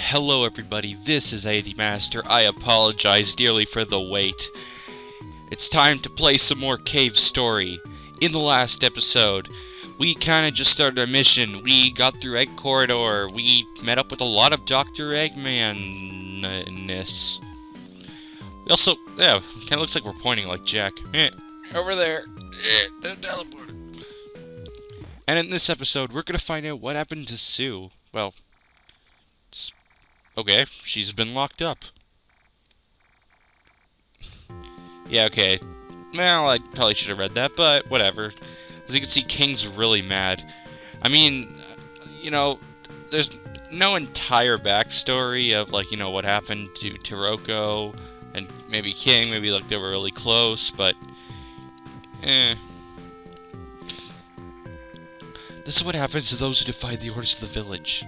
Hello everybody, this is AD Master. I apologize dearly for the wait. It's time to play some more Cave Story. In the last episode, we kinda just started our mission. We got through Egg Corridor. We met up with a lot of Dr. Eggman-ness. We also, yeah, kinda looks like we're pointing like Jack. Over there. The teleporter. And in this episode, we're gonna find out what happened to Sue. Well, okay, she's been locked up. Yeah, okay. Well, I probably should have read that, but whatever. As you can see, King's really mad. I mean, you know, there's no entire backstory of, like, you know, what happened to Taroko and maybe King. Maybe, like, they were really close, but This is what happens to those who defy the orders of the village.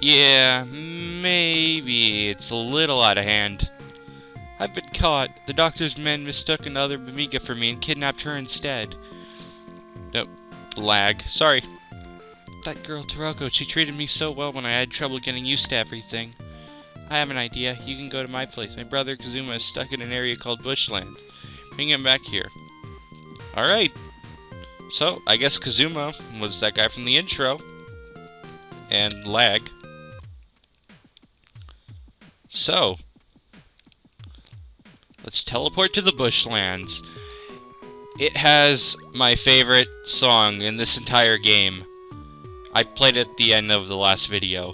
Yeah, maybe it's a little out of hand. I've been caught. The doctor's men mistook another Mimiga for me and kidnapped her instead. No, lag. Sorry. That girl, Taroko, she treated me so well when I had trouble getting used to everything. I have an idea. You can go to my place. My brother Kazuma is stuck in an area called Bushlands. Bring him back here. Alright. So, I guess Kazuma was that guy from the intro. And lag. So, let's teleport to the Bushlands. It has my favorite song in this entire game. I played it at the end of the last video.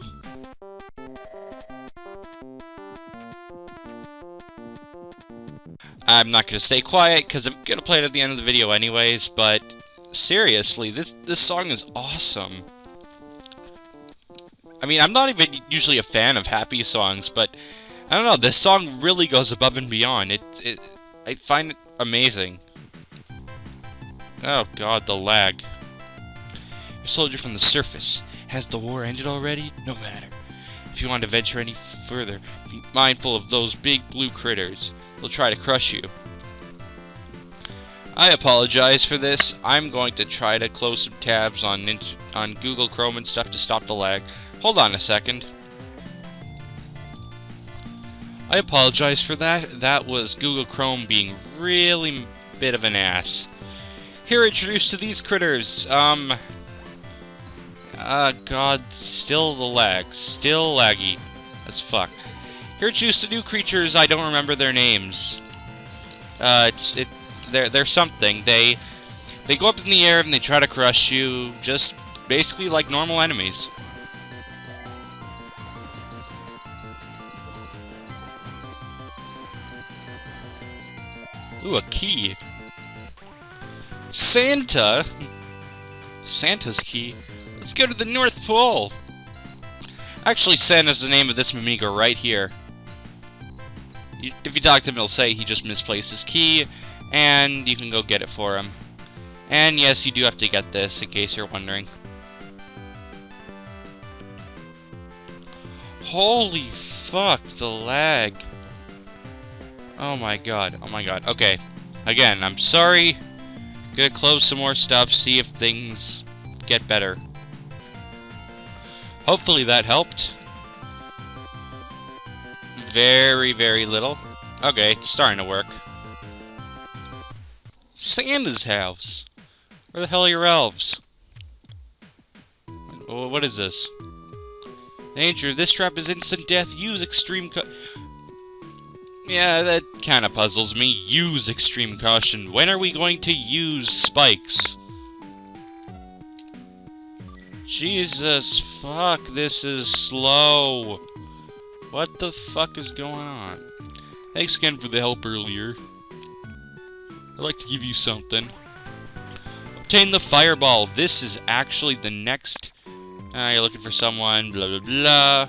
I'm not gonna stay quiet because I'm gonna play it at the end of the video anyways, but seriously, this song is awesome. I mean, I'm not even usually a fan of happy songs, but I don't know, this song really goes above and beyond. I find it amazing. Oh god, the lag. A soldier from the surface. Has the war ended already? No matter. If you want to venture any further, be mindful of those big blue critters. They'll try to crush you. I apologize for this. I'm going to try to close some tabs on Google Chrome and stuff to stop the lag. Hold on a second. I apologize for that. That was Google Chrome being really bit of an ass. Here introduced to these critters. God, still the lag. Still laggy. As fuck. Here introduced to new creatures. I don't remember their names. They're something. They go up in the air and they try to crush you. Just basically like normal enemies. Ooh, a key. Santa? Santa's key? Let's go to the North Pole. Actually, Santa's the name of this Mimiga right here. If you talk to him, he'll say he just misplaced his key, and you can go get it for him. And yes, you do have to get this, in case you're wondering. Holy fuck, the lag. Oh my god, oh my god. Okay, again, I'm sorry. Gonna close some more stuff, see if things get better. Hopefully that helped. Very, very little. Okay, it's starting to work. Santa's house. Where the hell are your elves? What is this? Danger, this trap is instant death. Use extreme Yeah, that kinda puzzles me. Use extreme caution. When are we going to use spikes? Jesus, fuck, this is slow. What the fuck is going on? Thanks again for the help earlier. I'd like to give you something. Obtain the fireball. This is actually the next... you're looking for someone, blah blah blah.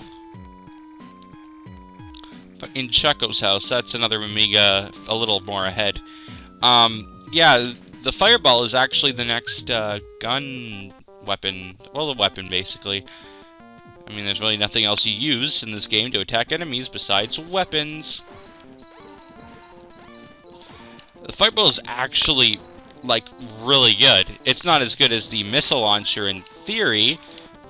In Chaco's house, that's another Mimiga a little more ahead. Yeah, the fireball is actually the next gun weapon. Well, a weapon, basically. I mean, there's really nothing else you use in this game to attack enemies besides weapons. The fireball is actually, like, really good. It's not as good as the missile launcher in theory,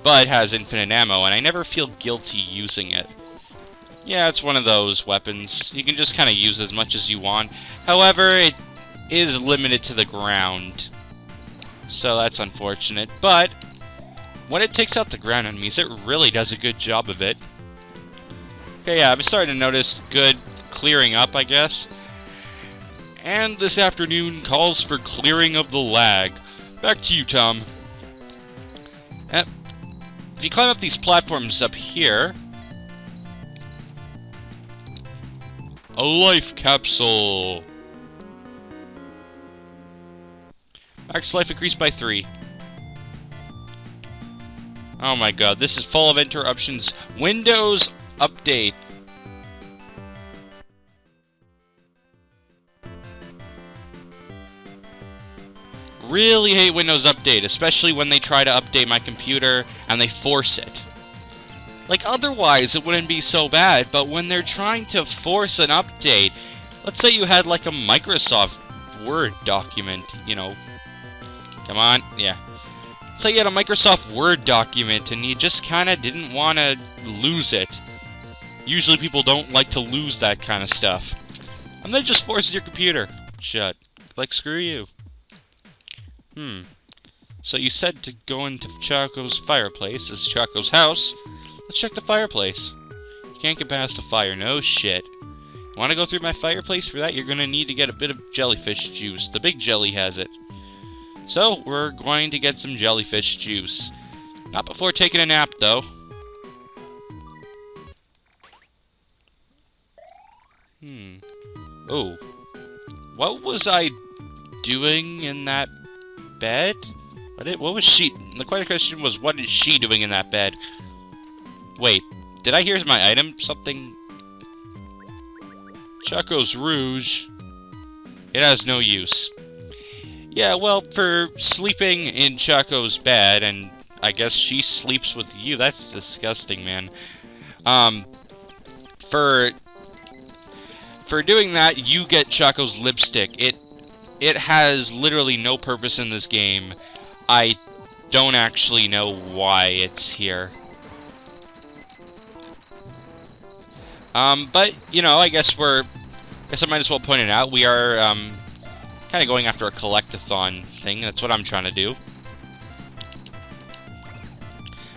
but has infinite ammo, and I never feel guilty using it. Yeah, it's one of those weapons. You can just kind of use as much as you want. However, it is limited to the ground. So that's unfortunate. But when it takes out the ground enemies, it really does a good job of it. Okay, yeah, I'm starting to notice good clearing up, I guess. And this afternoon calls for clearing of the lag. Back to you, Tom. If you climb up these platforms up here... A life capsule! Max life increased by 3. Oh my god, this is full of interruptions. Windows update. Really hate Windows Update, especially when they try to update my computer and they force it. Like, otherwise it wouldn't be so bad, but when they're trying to force an update, let's say you had like a Microsoft Word document, you know. Come on, yeah. Let's say you had a Microsoft Word document and you just kind of didn't want to lose it. Usually people don't like to lose that kind of stuff. And then just forces your computer shut. Like, screw you. So you said to go into Chaco's fireplace. This is Chaco's house. Let's check the fireplace. You can't get past the fire. No shit. Want to go through my fireplace? For that, you're going to need to get a bit of jellyfish juice. The big jelly has it. So, we're going to get some jellyfish juice. Not before taking a nap, though. Oh. What was I doing in that bed? What was she... The question was, what is she doing in that bed? Wait, did I hear my item? Something... Chaco's Rouge. It has no use. Yeah, well, for sleeping in Chaco's bed, and I guess she sleeps with you. That's disgusting, man. For doing that, you get Chaco's lipstick. It has literally no purpose in this game. I don't actually know why it's here. But, you know, I guess I might as well point it out. We are, kind of going after a collect-athon thing. That's what I'm trying to do.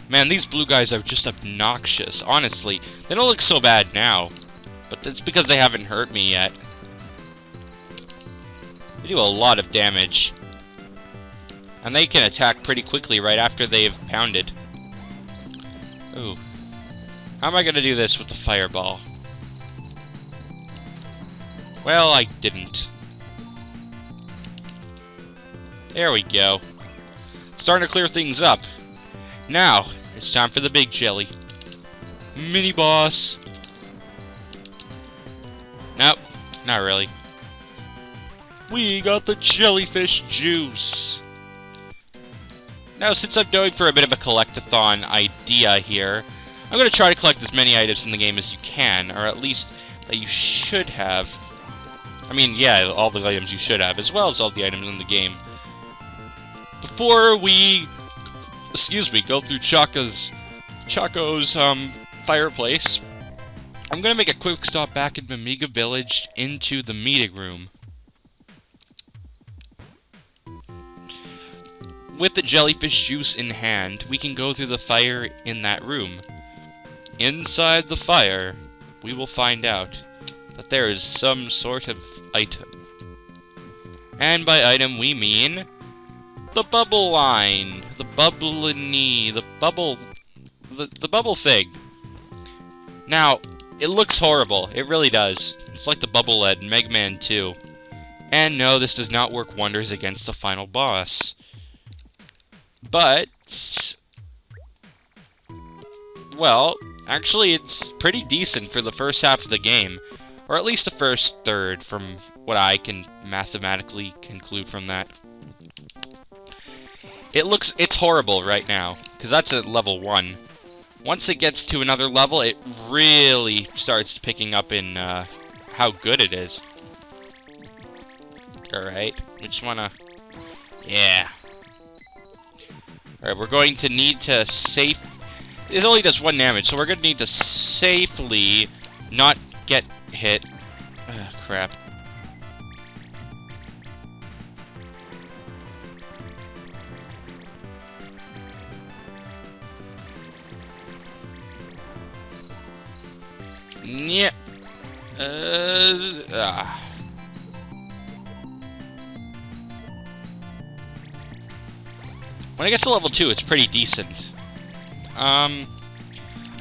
Man, these blue guys are just obnoxious. Honestly, they don't look so bad now. But that's because they haven't hurt me yet. They do a lot of damage. And they can attack pretty quickly right after they've pounded. Ooh. How am I going to do this with the fireball? Well, I didn't. There we go. Starting to clear things up. Now, it's time for the big jelly. Mini-boss. Nope, not really. We got the jellyfish juice. Now, since I'm going for a bit of a collect-athon idea here, I'm going to try to collect as many items in the game as you can, or at least that you should have. I mean, yeah, all the items you should have, as well as all the items in the game. Before we, go through Chaco's fireplace, I'm going to make a quick stop back in Mimiga Village into the meeting room. With the jellyfish juice in hand, we can go through the fire in that room. Inside the fire, we will find out that there is some sort of item. And by item, we mean the bubble line, the bubbliny, the bubble thing. Now, it looks horrible. It really does. It's like the bubble lead in Mega Man 2. And no, this does not work wonders against the final boss. But, well, actually it's pretty decent for the first half of the game. Or at least the first third, from what I can mathematically conclude from that. It's horrible right now, because that's at level 1. Once it gets to another level, it really starts picking up in how good it is. Alright, we just wanna... Yeah. Alright, we're going to need to This only does 1 damage, so we're going to need to safely not get hit. Ugh, crap. Yeah. When it gets to level 2, it's pretty decent. I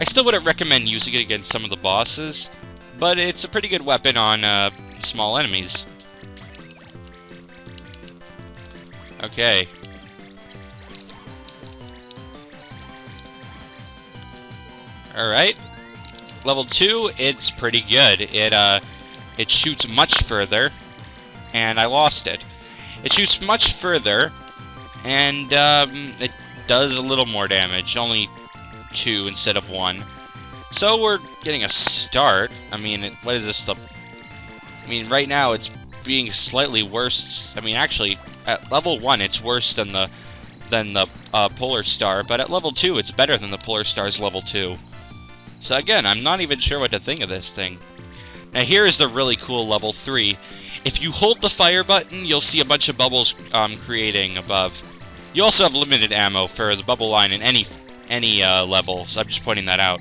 still wouldn't recommend using it against some of the bosses, but it's a pretty good weapon on small enemies. Okay. Alright. Level 2, it's pretty good. It shoots much further, and I lost it. It shoots much further, and it does a little more damage, only 2 instead of 1. So we're getting a start. I mean, what is this? I mean, right now it's being slightly worse. I mean, actually, at level 1, it's worse than the Polar Star, but at level 2, it's better than the Polar Star's level 2. So again, I'm not even sure what to think of this thing. Now here is the really cool level 3. If you hold the fire button, you'll see a bunch of bubbles creating above. You also have limited ammo for the bubble line in any level, so I'm just pointing that out.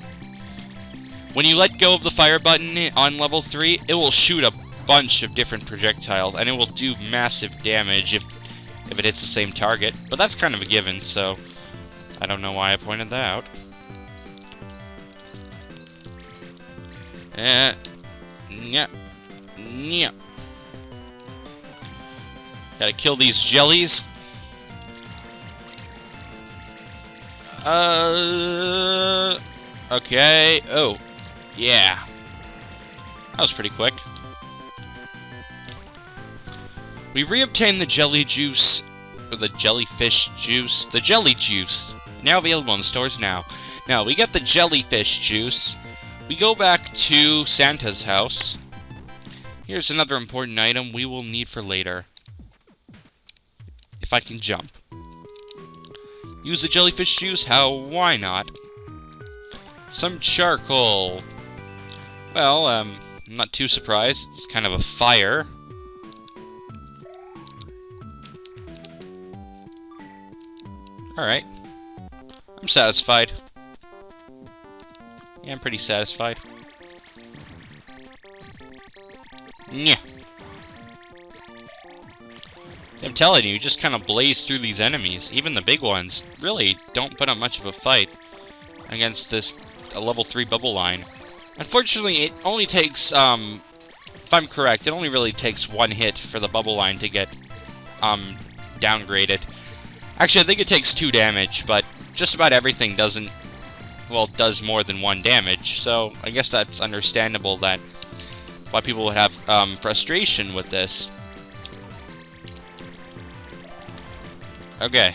When you let go of the fire button on level 3, it will shoot a bunch of different projectiles, and it will do massive damage if it hits the same target. But that's kind of a given, so I don't know why I pointed that out. Yeah. Gotta kill these jellies. Okay. Oh. Yeah. That was pretty quick. We reobtained the jelly juice, or the jellyfish juice, the jelly juice. Now available in stores now. Now, we got the jellyfish juice. We go back to Santa's house. Here's another important item we will need for later. If I can jump. Use the jellyfish juice? Why not? Some charcoal. Well, I'm not too surprised. It's kind of a fire. Alright. I'm satisfied. Yeah, I'm pretty satisfied. Yeah. I'm telling you, you just kind of blaze through these enemies. Even the big ones really don't put up much of a fight against this level 3 bubble line. Unfortunately, it only takes, if I'm correct, it only really takes 1 hit for the bubble line to get downgraded. Actually, I think it takes 2 damage, but just about everything does more than 1 damage. So I guess that's understandable that why people would have frustration with this. Okay.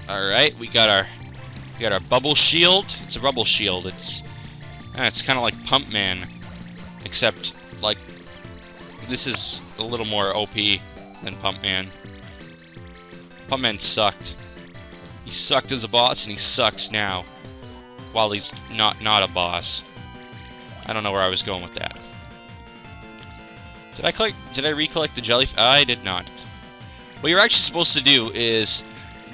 Alright, we got our bubble shield. It's a bubble shield. It's kind of like Pump Man, except like this is a little more OP than Pump Man. Pump Man sucked. He sucked as a boss, and he sucks now, while he's not a boss. I don't know where I was going with that. Did I recollect the jellyfish? I did not. What you're actually supposed to do is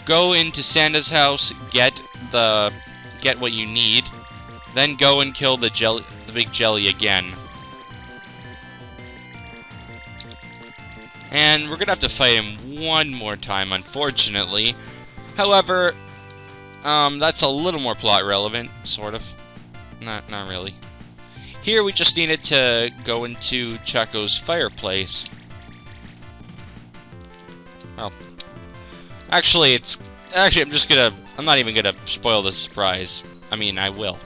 go into Santa's house, get what you need, then go and kill the big jelly again. And we're gonna have to fight him one more time, unfortunately. However, that's a little more plot relevant, sort of. Not really. Here we just needed to go into Chaco's fireplace. Well, actually, I'm not even gonna spoil the surprise. I mean, I will.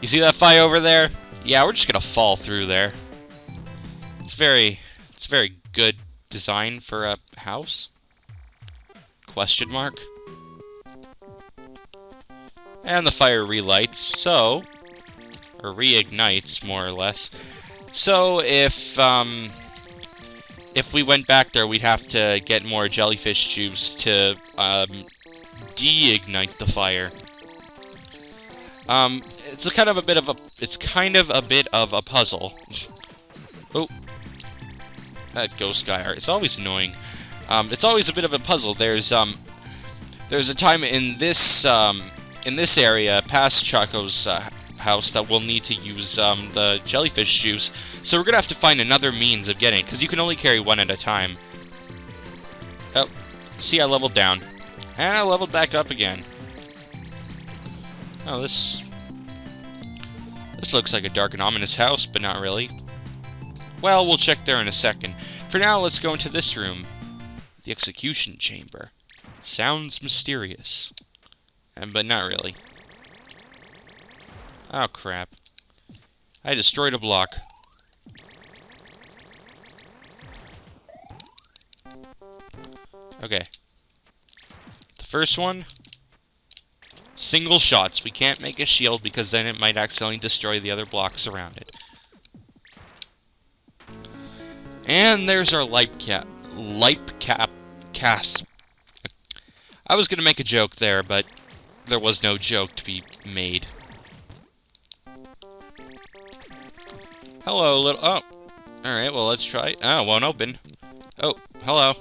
You see that fire over there? Yeah, we're just gonna fall through there. It's very good design for a house? Question mark. And the fire relights, or reignites, more or less. So if we went back there, we'd have to get more jellyfish juice to de-ignite the fire. It's kind of a bit of a puzzle. Oh, that ghost guy. It's always annoying. It's always a bit of a puzzle. There's a time in this area past Chaco's house that we'll need to use the jellyfish juice. So we're gonna have to find another means of getting it, because you can only carry one at a time. Oh, see, I leveled down, and I leveled back up again. Oh, this looks like a dark and ominous house, but not really. Well, we'll check there in a second. For now, let's go into this room. The execution chamber. Sounds mysterious. But not really. Oh, crap. I destroyed a block. Okay. The first one. Single shots. We can't make a shield because then it might accidentally destroy the other blocks around it. And there's our light cap cast. I was gonna make a joke there, but there was no joke to be made. Hello, little. Oh, all right. Well, let's try. Oh, won't open. Oh, hello.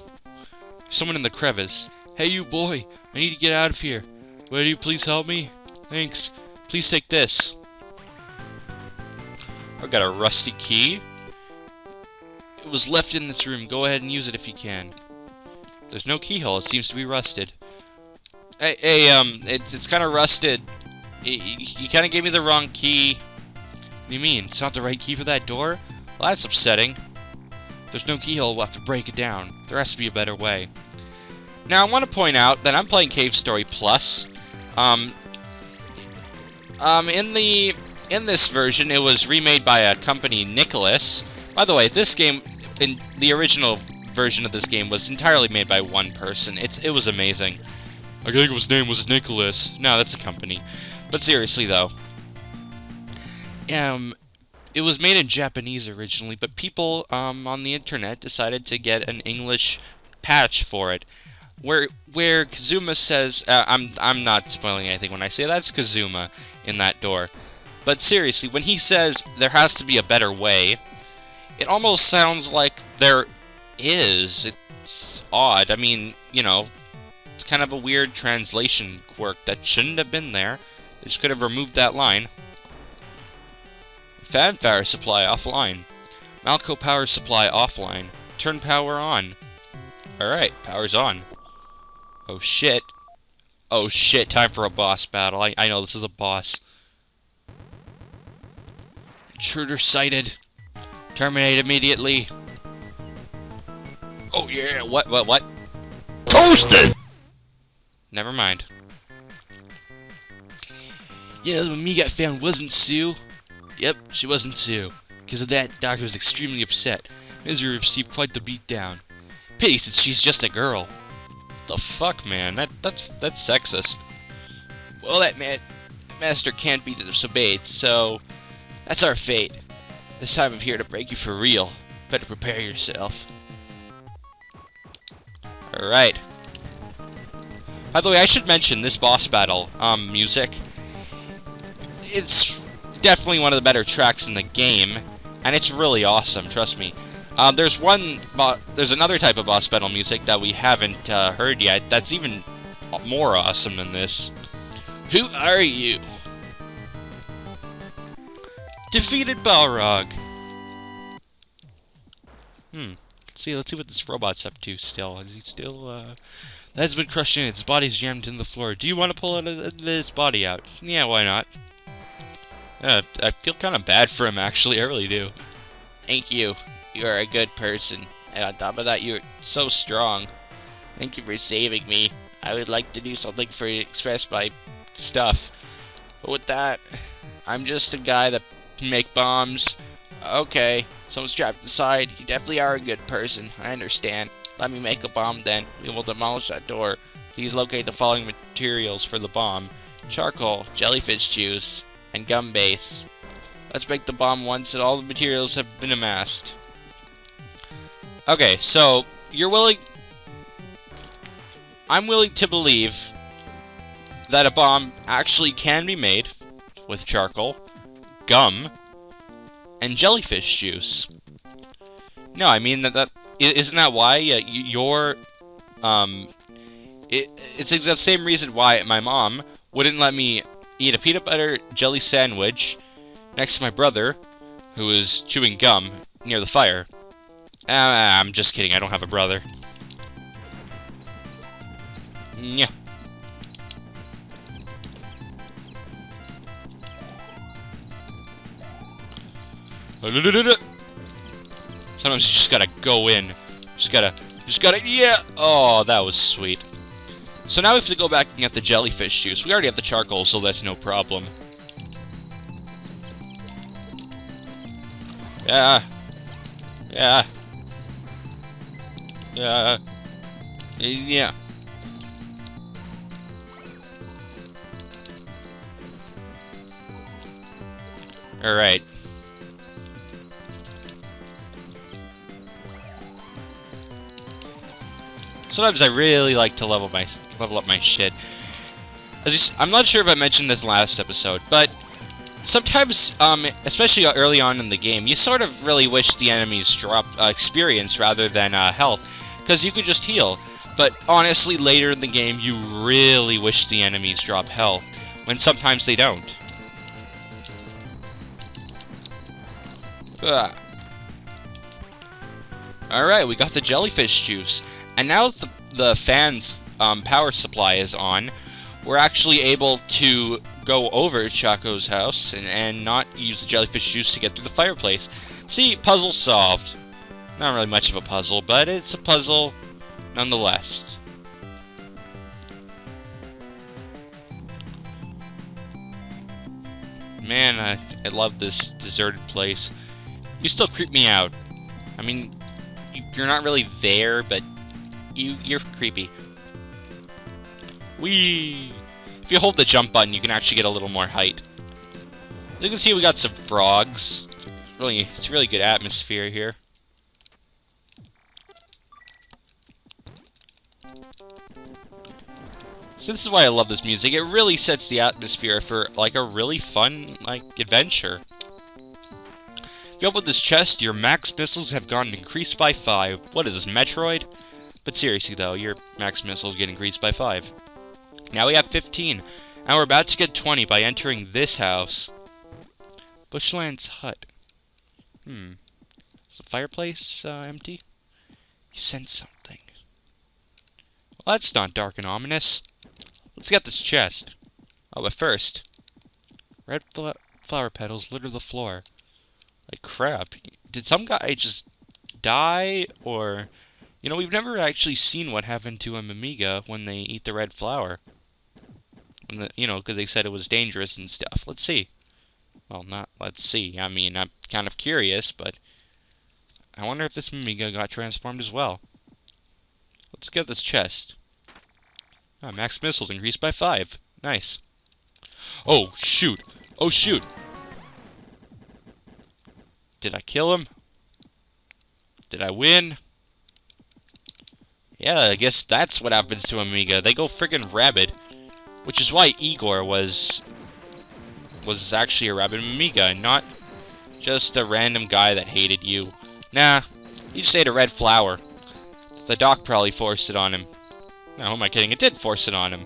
Someone in the crevice. Hey, you boy! I need to get out of here. Will you please help me? Thanks. Please take this. I've got a rusty key. It was left in this room. Go ahead and use it if you can. There's no keyhole. It seems to be rusted. Hey, it's kind of rusted. You kind of gave me the wrong key. What do you mean? It's not the right key for that door? Well, that's upsetting. There's no keyhole. We'll have to break it down. There has to be a better way. Now, I want to point out that I'm playing Cave Story Plus. In this version, it was remade by a company, Nicholas. By the way, this game, in the original version of this game, was entirely made by one person. It was amazing. I think his name was Nicholas. No, that's a company. But seriously, though, it was made in Japanese originally, but people on the internet decided to get an English patch for it, where Kazuma says, I'm not spoiling anything when I say that's Kazuma in that door. But seriously, when he says there has to be a better way, it almost sounds like there is. It's odd. I mean, you know, it's kind of a weird translation quirk that shouldn't have been there. They just could have removed that line. Fanfare supply offline. Malco power supply offline. Turn power on. Alright, power's on. Oh shit. Oh shit, time for a boss battle. I know this is a boss. Intruder sighted. Terminate immediately. Oh yeah, what? Toasted! Never mind. Yeah, when me got found wasn't Sue. Yep, she wasn't Sue. Because of that, Doctor was extremely upset. Misery received quite the beatdown. Pity, since she's just a girl. The fuck, man? That's sexist. Well, that master can't be disobeyed, so that's our fate. This time I'm here to break you for real. Better prepare yourself. Alright. By the way, I should mention this boss battle music. It's definitely one of the better tracks in the game, and it's really awesome, trust me. There's another type of boss battle music that we haven't heard yet that's even more awesome than this. Who are you? Defeated Balrog. Let's see what this robot's up to still. Is he still, that has been crushed in, its body's jammed in the floor. Do you want to pull his body out? Yeah, why not? I feel kind of bad for him, actually. I really do. Thank you. You are a good person. And on top of that, you're so strong. Thank you for saving me. I would like to do something for you to express my stuff. But with that, I'm just a guy that can make bombs. Okay, someone's trapped inside. You definitely are a good person. I understand. Let me make a bomb then. We will demolish that door. Please locate the following materials for the bomb. Charcoal, jellyfish juice, and gum base. Let's make the bomb once and all the materials have been amassed. Okay, so you're willing... I'm willing to believe that a bomb actually can be made with charcoal, gum, and jellyfish juice. No, I mean isn't that why it's the same reason why my mom wouldn't let me eat a peanut butter jelly sandwich next to my brother, who was chewing gum near the fire. I'm just kidding, I don't have a brother. Yeah. Sometimes you just gotta go in. Just gotta, yeah! Oh, that was sweet. So now we have to go back and get the jellyfish juice. We already have the charcoal, so that's no problem. Yeah. Yeah. Yeah. Yeah. Alright. Sometimes I really like to level up my shit. I'm not sure if I mentioned this last episode, but sometimes, especially early on in the game, you sort of really wish the enemies drop experience rather than health, because you could just heal. But honestly, later in the game, you really wish the enemies drop health, when sometimes they don't. Alright, we got the jellyfish juice. And now that the fan's power supply is on, we're actually able to go over to Chaco's house and not use the jellyfish juice to get through the fireplace. See, puzzle solved. Not really much of a puzzle, but it's a puzzle nonetheless. Man, I love this deserted place. You still creep me out. I mean, you're not really there, but you're creepy. Whee! If you hold the jump button, you can actually get a little more height. As you can see, we got some frogs. It's really good atmosphere here. So this is why I love this music. It really sets the atmosphere for like a really fun adventure. If you open this chest, your max missiles have gone increased by 5. What is this, Metroid? But seriously though, your max missiles get increased by 5. Now we have 15, and we're about to get 20 by entering this house. Bushlands hut. Is the fireplace empty? You sense something. Well, that's not dark and ominous. Let's get this chest. Oh, but first, red flower petals litter the floor. Like crap. Did some guy just die, or... You know, we've never actually seen what happened to a Mimiga when they eat the red flower. You know, because they said it was dangerous and stuff. Let's see. Well, not let's see. I mean, I'm kind of curious, but... I wonder if this Mimiga got transformed as well. Let's get this chest. Ah, max missiles increased by 5. Nice. Oh, shoot. Oh, shoot. Did I kill him? Did I win? Yeah, I guess that's what happens to Amiga. They go friggin' rabid. Which is why Igor was actually a rabid Amiga, and not just a random guy that hated you. Nah, he just ate a red flower. The doc probably forced it on him. No, who am I kidding? It did force it on him.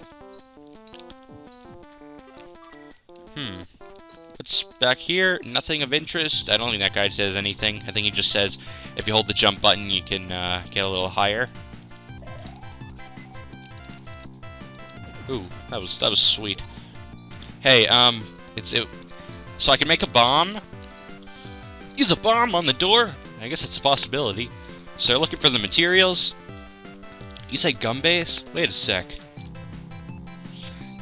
What's back here? Nothing of interest. I don't think that guy says anything. I think he just says if you hold the jump button, you can get a little higher. Ooh, that was sweet. Hey, so I can make a bomb? Use a bomb on the door? I guess that's a possibility. So they're looking for the materials. You say gum base? Wait a sec.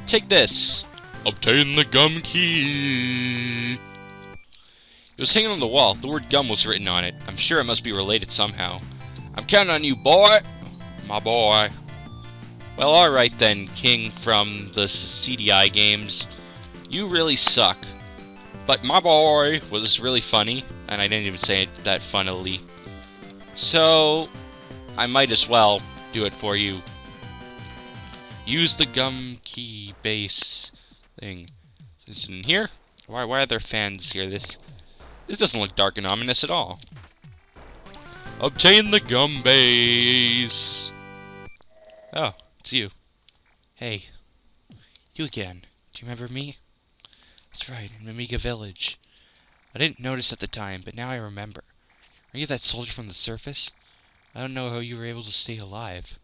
Take this. Obtain the gum key. It was hanging on the wall. The word gum was written on it. I'm sure it must be related somehow. I'm counting on you, boy. My boy. Well, alright then, King from the CDI games. You really suck. But my boy was really funny, and I didn't even say it that funnily. So, I might as well do it for you. Use the gum key base thing. Is it in here? Why are there fans here? This doesn't look dark and ominous at all. Obtain the gum base. Oh, it's you. Hey, you again. Do you remember me? That's right, in Mimiga Village. I didn't notice at the time, but now I remember. Are you that soldier from the surface? I don't know how you were able to stay alive.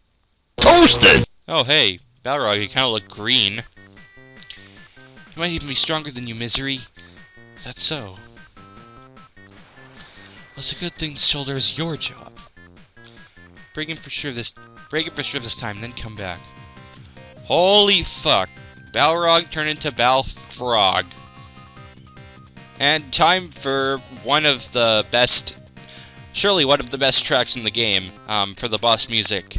Toasted! Oh, hey, Balrog, you kind of look green. You might even be stronger than you, Misery. Is that so? Well, it's a good thing the shoulder is your job. Break it for sure this time, then come back. Holy fuck. Balrog turned into Balfrog. And time for one of the best, surely one of the best tracks in the game, for the boss music.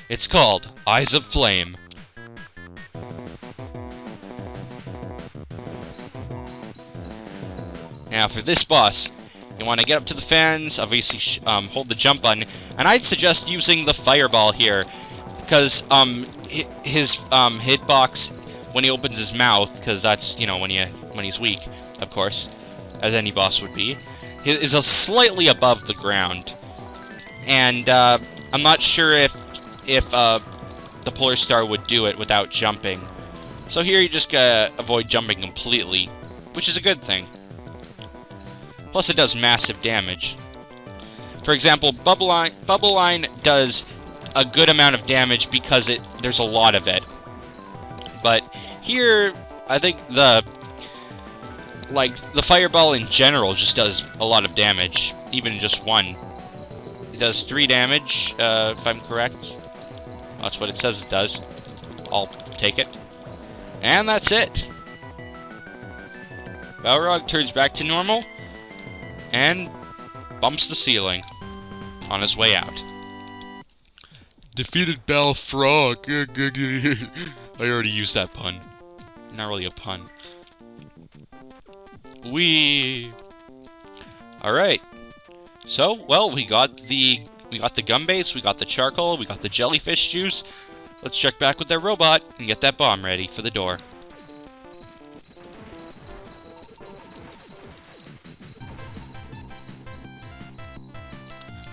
It's called Eyes of Flame. Now for this boss, you want to get up to the fans, obviously hold the jump button, and I'd suggest using the fireball here, because his hitbox when he opens his mouth, because that's, you know, when he's weak, of course, as any boss would be, is slightly above the ground, and I'm not sure if the Polar Star would do it without jumping. So here you just gotta avoid jumping completely, which is a good thing. Plus it does massive damage. For example, Bubble Line does a good amount of damage because there's a lot of it. But here, I think the fireball in general just does a lot of damage, even just one. It does 3 damage, if I'm correct. That's what it says it does. I'll take it. And that's it. Balrog turns back to normal and bumps the ceiling on his way out. Defeated Balfrog. I already used that pun. Not really a pun. Whee! Alright. So, well, we got the gum base, we got the charcoal, we got the jellyfish juice. Let's check back with our robot and get that bomb ready for the door.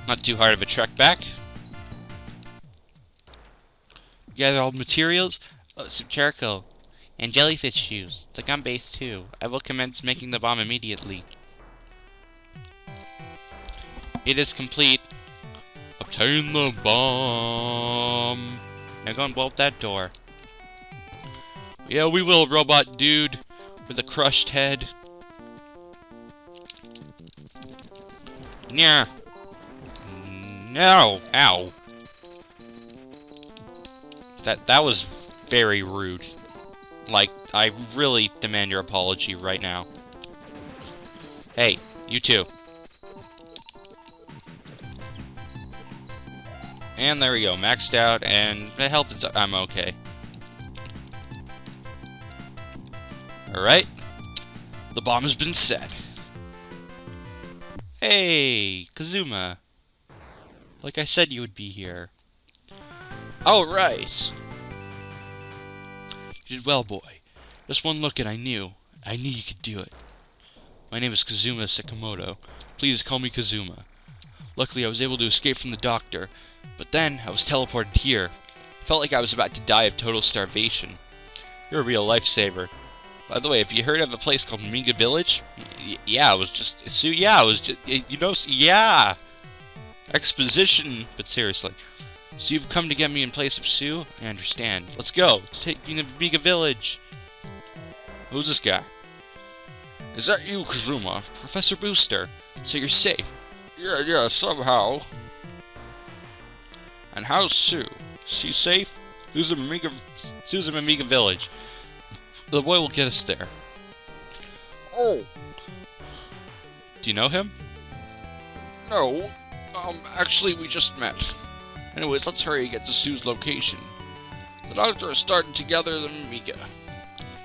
Not too hard of a trek back. Gather all the materials. Oh, some charcoal. And jellyfish juice. The gum base too. I will commence making the bomb immediately. It is complete. Obtain the bomb. Now go and blow up that door. Yeah, we will, robot dude. With a crushed head. Yeah. No! Ow! That was very rude. Like, I really demand your apology right now. Hey, you too. And there we go, maxed out, and the health is... I'm okay. Alright. The bomb has been set. Hey, Kazuma. Like I said you would be here. Alright. You did well, boy. Just one look and I knew you could do it. My name is Kazuma Sakamoto. Please call me Kazuma. Luckily I was able to escape from the doctor, but then I was teleported here. Felt like I was about to die of total starvation. You're a real lifesaver. By the way, have you heard of a place called Mimiga Village? Yeah, it was just... you know, yeah! Exposition, but seriously. So you've come to get me in place of Sue? I understand. Let's go. Take me to Mimiga Village. Who's this guy? Is that you, Kazuma? Professor Booster. So you're safe. Yeah, somehow. And how's Sue? She's safe? Sue's in Mimiga Village. The boy will get us there. Oh. Do you know him? No. Actually, we just met. Anyways, let's hurry and get to Sue's location. The doctor has started to gather the Mimiga.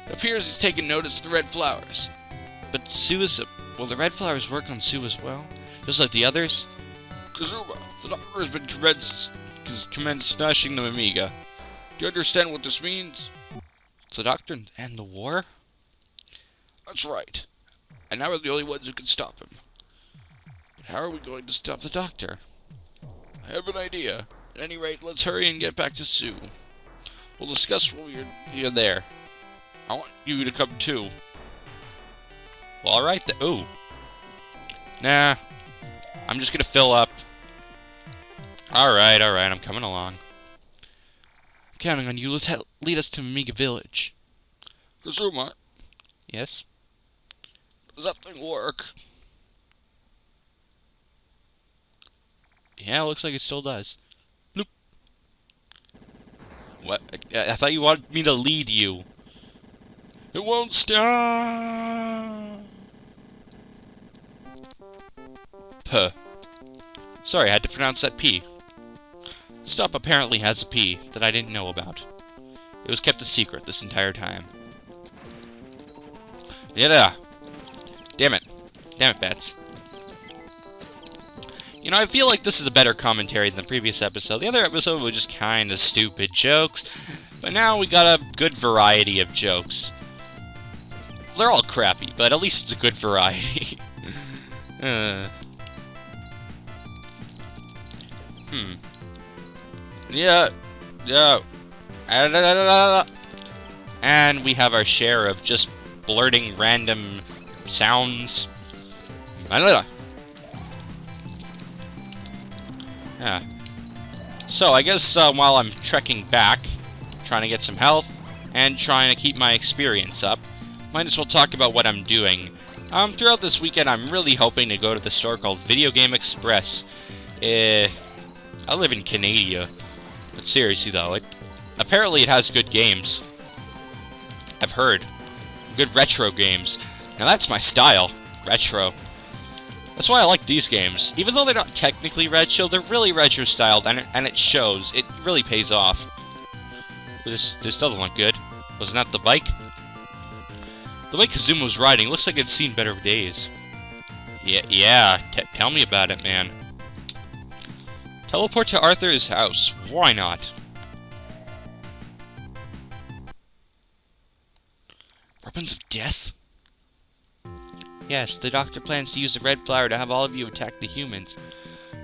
It appears he's taken notice of the red flowers. But Sue is... Will the red flowers work on Sue as well? Just like the others? Kazuma, the doctor has been commenced smashing the Amiga. Do you understand what this means? It's the doctor and the war? That's right. And now we're the only ones who can stop him. But how are we going to stop the doctor? I have an idea. At any rate, let's hurry and get back to Sue. We'll discuss when you're there. I want you to come too. Well, alright then. Ooh. Nah. I'm just gonna fill up. Alright, I'm coming along. I'm counting on you. Let's lead us to Amiga Village. Kazuma? Yes? Does that thing work? Yeah, looks like it still does. Bloop. What? I thought you wanted me to lead you. It won't stop. Puh. Sorry, I had to pronounce that P. Stop apparently has a P that I didn't know about. It was kept a secret this entire time. Yeah. Damn it. Damn it, Bats. You know, I feel like this is a better commentary than the previous episode. The other episode was just kind of stupid jokes, but now we got a good variety of jokes. They're all crappy, but at least it's a good variety. Yeah. And we have our share of just blurting random sounds. Yeah. So, I guess while I'm trekking back, trying to get some health, and trying to keep my experience up, might as well talk about what I'm doing. Throughout this weekend, I'm really hoping to go to the store called Video Game Express. I live in Canada, but seriously though, apparently it has good games. I've heard. Good retro games. Now that's my style. Retro. That's why I like these games. Even though they're not technically retro, they're really retro styled, and it shows. It really pays off. This doesn't look good. Wasn't that the bike? The way Kazuma was riding looks like it's seen better days. Yeah. Tell me about it, man. Teleport to Arthur's house. Why not? Weapons of death? Yes, the doctor plans to use the red flower to have all of you attack the humans.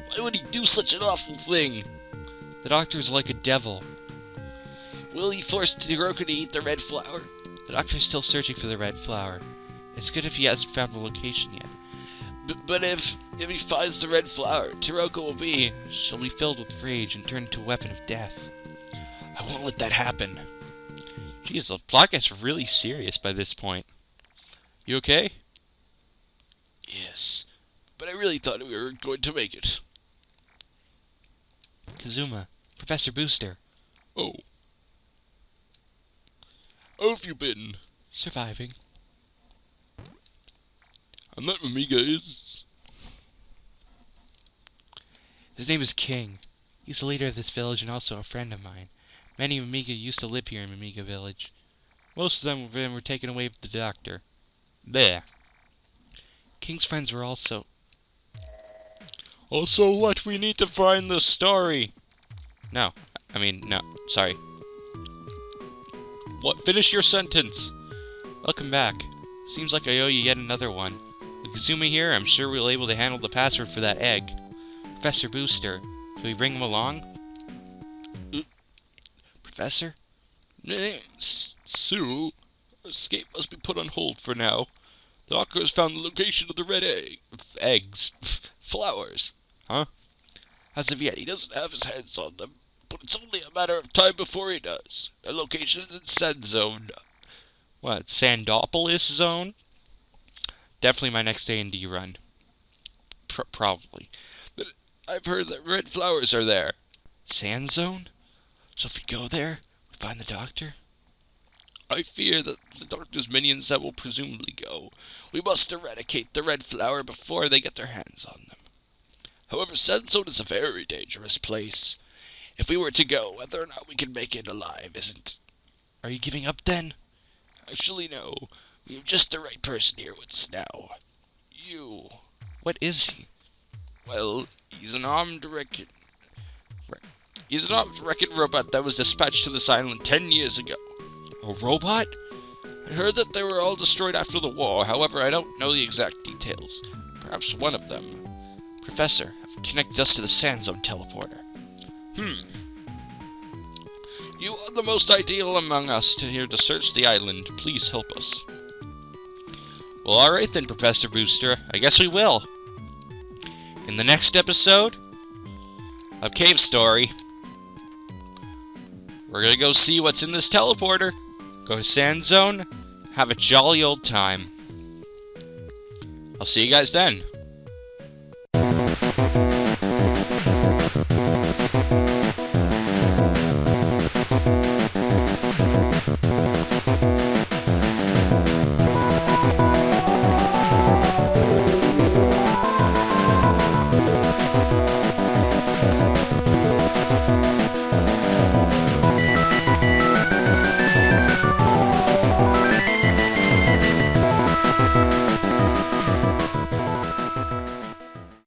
Why would he do such an awful thing? The doctor is like a devil. Will he force Hiroko to eat the red flower? The doctor is still searching for the red flower. It's good if he hasn't found the location yet. But if he finds the red flower, she'll be filled with rage and turn into a weapon of death. I won't let that happen. Jeez, the plot gets really serious by this point. You okay? Yes, but I really thought we were going to make it. Kazuma, Professor Booster. Oh. How have you been? Surviving. And that Amiga is... His name is King. He's the leader of this village and also a friend of mine. Many Amiga used to live here in Amiga Village. Most of them were taken away with the doctor. There. King's friends were also... Also what? We need to find the story! No. Sorry. What? Finish your sentence! Welcome back. Seems like I owe you yet another one. With Kazuma here, I'm sure we'll be able to handle the password for that egg. Professor Booster. Can we bring him along? Professor? Sue, escape must be put on hold for now. The doctor has found the location of the red flowers. Huh? As of yet, he doesn't have his hands on them, but it's only a matter of time before he does. Their location is in Sand Zone. What, Sandopolis Zone? Definitely my next A&D run. Probably. But I've heard that red flowers are there. Sand Zone? So if we go there, we find the doctor? I fear that the doctor's minions that will presumably go. We must eradicate the red flower before they get their hands on them. However, Sand Zone is a very dangerous place. If we were to go, whether or not we can make it alive isn't... Are you giving up then? Actually, no. You're just the right person here with us now. You. What is he? Well, he's an armed wrecking robot that was dispatched to this island 10 years ago. A robot? I heard that they were all destroyed after the war, however, I don't know the exact details. Perhaps one of them, Professor, have connected us to the Sand Zone teleporter. You are the most ideal among us here to search the island. Please help us. Well, alright then, Professor Booster. I guess we will. In the next episode of Cave Story, we're gonna go see what's in this teleporter. Go to Sand Zone. Have a jolly old time. I'll see you guys then.